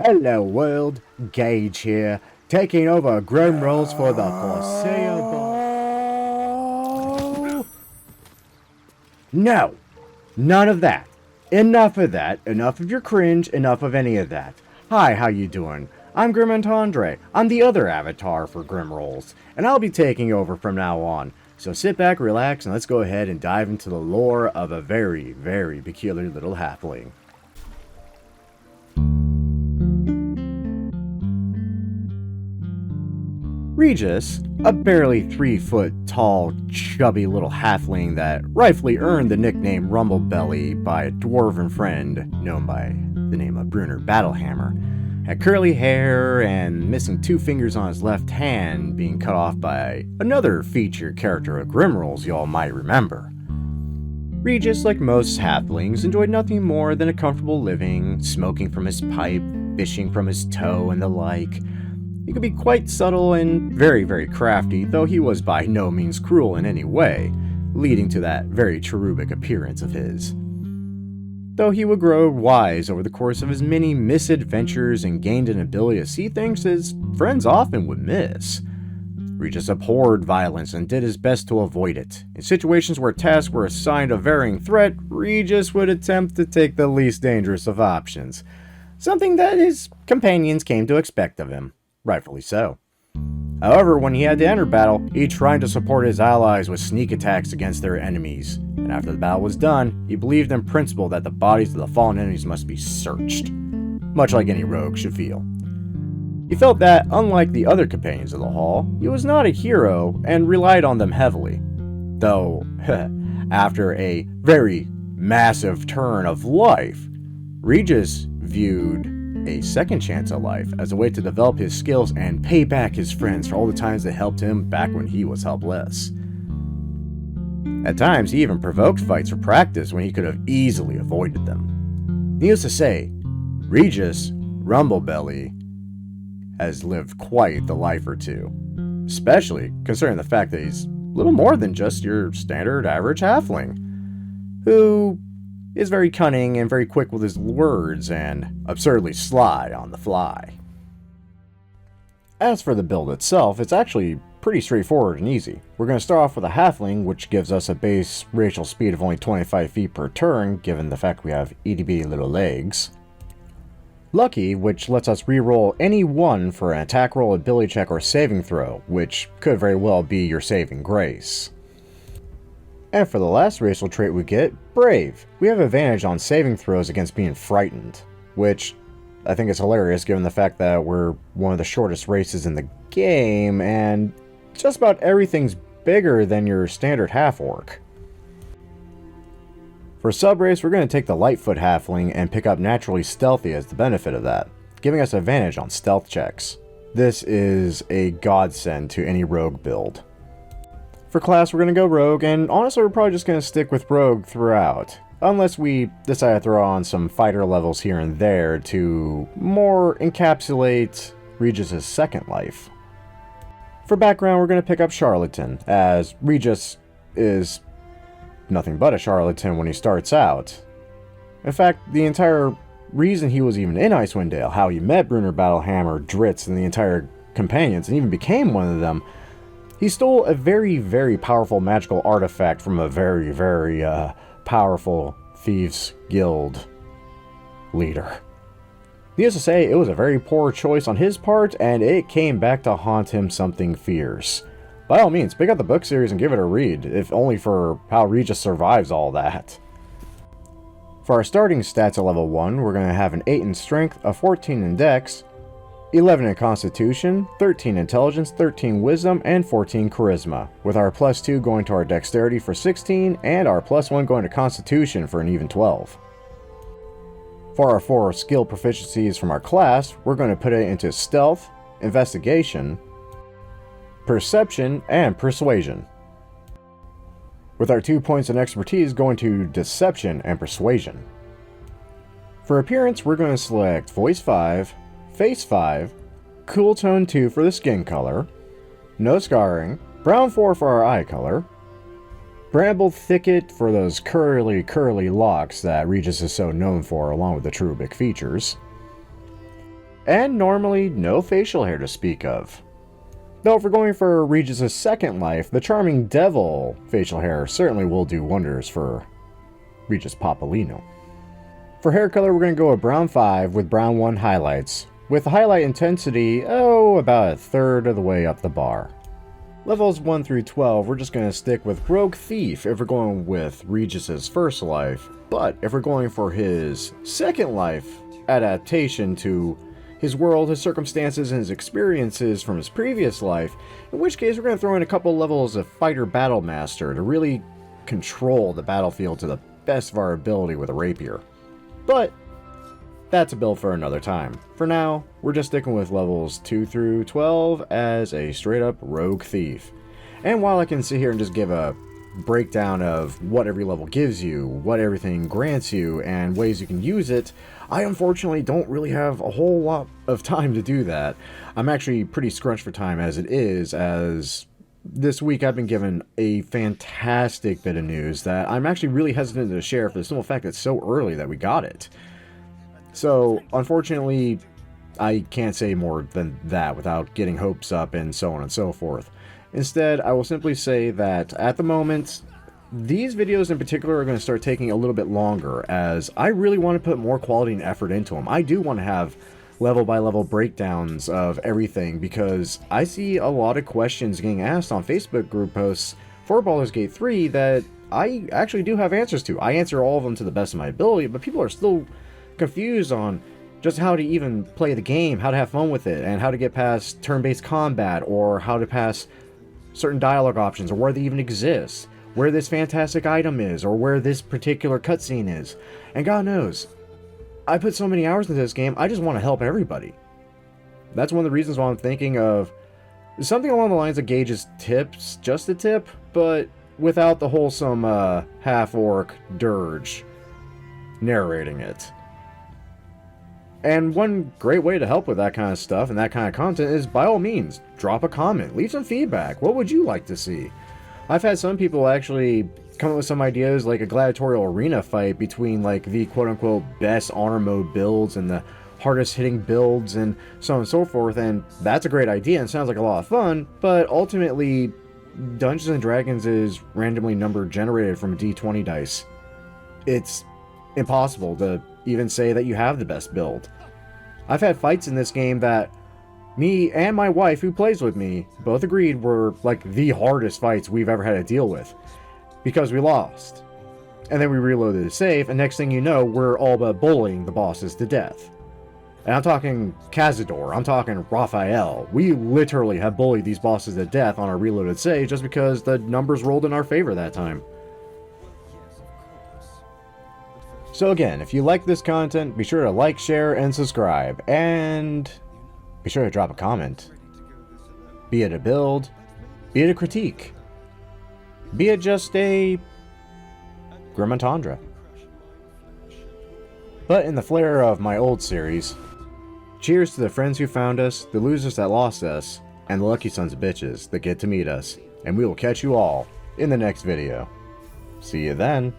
Hello world, Gage here, taking over Grim Rolls for the foreseeable... No! None of that. Enough of that, enough of your cringe, enough of any of that. Hi, how you doing? I'm Grim Antandre. I'm the other avatar for Grim Rolls, and I'll be taking over from now on. So sit back, relax, and let's go ahead and dive into the lore of a very, very peculiar little halfling. Regis, a barely 3-foot tall, chubby little halfling that rightfully earned the nickname Rumblebelly by a dwarven friend known by the name of Brunner Battlehammer, had curly hair and missing 2 fingers on his left hand, being cut off by another featured character of Grimrolls y'all might remember. Regis, like most halflings, enjoyed nothing more than a comfortable living, smoking from his pipe, fishing from his toe, and the like. He could be quite subtle and very, very crafty, though he was by no means cruel in any way, leading to that very cherubic appearance of his. Though he would grow wise over the course of his many misadventures and gained an ability to see things his friends often would miss. Regis abhorred violence and did his best to avoid it. In situations where tasks were assigned a varying threat, Regis would attempt to take the least dangerous of options, something that his companions came to expect of him. Rightfully so. However, when he had to enter battle, he tried to support his allies with sneak attacks against their enemies, and after the battle was done, he believed in principle that the bodies of the fallen enemies must be searched, much like any rogue should feel. He felt that, unlike the other companions of the hall, he was not a hero and relied on them heavily. Though, after a very massive turn of life, Regis viewed a second chance at life as a way to develop his skills and pay back his friends for all the times they helped him back when he was helpless. At times, he even provoked fights for practice when he could have easily avoided them. Needless to say, Regis Rumblebelly has lived quite the life or two, especially considering the fact that he's little more than just your standard average halfling, who is very cunning and very quick with his words and absurdly sly on the fly. As for the build itself, it's actually pretty straightforward and easy. We're going to start off with a halfling, which gives us a base racial speed of only 25 feet per turn, given the fact we have itty-bitty little legs. Lucky, which lets us reroll any one for an attack roll, ability check, or saving throw, which could very well be your saving grace. And for the last racial trait we get, Brave. We have advantage on saving throws against being frightened, which I think is hilarious given the fact that we're one of the shortest races in the game, and just about everything's bigger than your standard half-orc. For subrace, we're going to take the Lightfoot Halfling and pick up Naturally Stealthy as the benefit of that, giving us advantage on stealth checks. This is a godsend to any rogue build. For class, we're going to go Rogue, and honestly, we're probably just going to stick with Rogue throughout, unless we decide to throw on some fighter levels here and there to more encapsulate Regis' second life. For background, we're going to pick up Charlatan, as Regis is nothing but a charlatan when he starts out. In fact, the entire reason he was even in Icewind Dale, how he met Brunner Battlehammer, Dritz, and the entire companions, and even became one of them, he stole a very, very powerful magical artifact from a very, very powerful Thieves Guild leader. Needless to say, it was a very poor choice on his part, and it came back to haunt him something fierce. By all means, pick up the book series and give it a read, if only for how Regis survives all that. For our starting stats at level 1, we're going to have an 8 in Strength, a 14 in Dex, 11 in Constitution, 13 Intelligence, 13 Wisdom, and 14 Charisma, with our plus 2 going to our Dexterity for 16, and our plus 1 going to Constitution for an even 12. For our 4 skill proficiencies from our class, we're going to put it into Stealth, Investigation, Perception, and Persuasion, with our 2 points in Expertise going to Deception and Persuasion. For appearance, we're going to select Voice 5, Face 5, Cool Tone 2 for the skin color, No Scarring, Brown 4 for our eye color, Bramble Thicket for those curly locks that Regis is so known for, along with the cherubic features, and normally no facial hair to speak of. Though if we're going for Regis' second life, the charming devil facial hair certainly will do wonders for Regis Papolino. For hair color, we're going to go with brown 5 with brown 1 highlights, with the highlight intensity, about a third of the way up the bar. Levels 1 through 12, we're just going to stick with Rogue Thief if we're going with Regis' first life, but if we're going for his second life adaptation to his world, his circumstances, and his experiences from his previous life, in which case we're going to throw in a couple levels of Fighter Battle Master to really control the battlefield to the best of our ability with a rapier. But that's a build for another time. For now, we're just sticking with levels 2 through 12 as a straight up Rogue Thief. And while I can sit here and just give a breakdown of what every level gives you, what everything grants you, and ways you can use it, I unfortunately don't really have a whole lot of time to do that. I'm actually pretty scrunched for time as it is, as this week I've been given a fantastic bit of news that I'm actually really hesitant to share for the simple fact that it's so early that we got it. So, unfortunately, I can't say more than that without getting hopes up and so on and so forth. Instead, I will simply say that at the moment, these videos in particular are going to start taking a little bit longer, as I really want to put more quality and effort into them. I do want to have level by level breakdowns of everything, because I see a lot of questions getting asked on Facebook group posts for Baldur's Gate 3 that I actually do have answers to. I answer all of them to the best of my ability, but people are still confused on just how to even play the game, how to have fun with it, and how to get past turn-based combat, or how to pass certain dialogue options, or where they even exist, where this fantastic item is, or where this particular cutscene is. And God knows, I put so many hours into this game, I just want to help everybody. That's one of the reasons why I'm thinking of something along the lines of Gage's tips, just a tip, but without the wholesome half-orc dirge narrating it. And one great way to help with that kind of stuff and that kind of content is, by all means, drop a comment, leave some feedback. What would you like to see? I've had some people actually come up with some ideas, like a gladiatorial arena fight between like the quote-unquote best honor mode builds and the hardest hitting builds and so on and so forth, and that's a great idea and sounds like a lot of fun, but ultimately Dungeons & Dragons is randomly number generated from a d20 dice. It's impossible to even say that you have the best build. I've had fights in this game that me and my wife, who plays with me, both agreed were like the hardest fights we've ever had to deal with, because we lost. And then we reloaded the save, and next thing you know, we're all but bullying the bosses to death. And I'm talking Cazador, I'm talking Raphael. We literally have bullied these bosses to death on our reloaded save just because the numbers rolled in our favor that time. So again, if you like this content, be sure to like, share, and subscribe, and be sure to drop a comment. Be it a build, be it a critique, be it just a grim entendre. But in the flair of my old series, cheers to the friends who found us, the losers that lost us, and the lucky sons of bitches that get to meet us, and we will catch you all in the next video. See you then.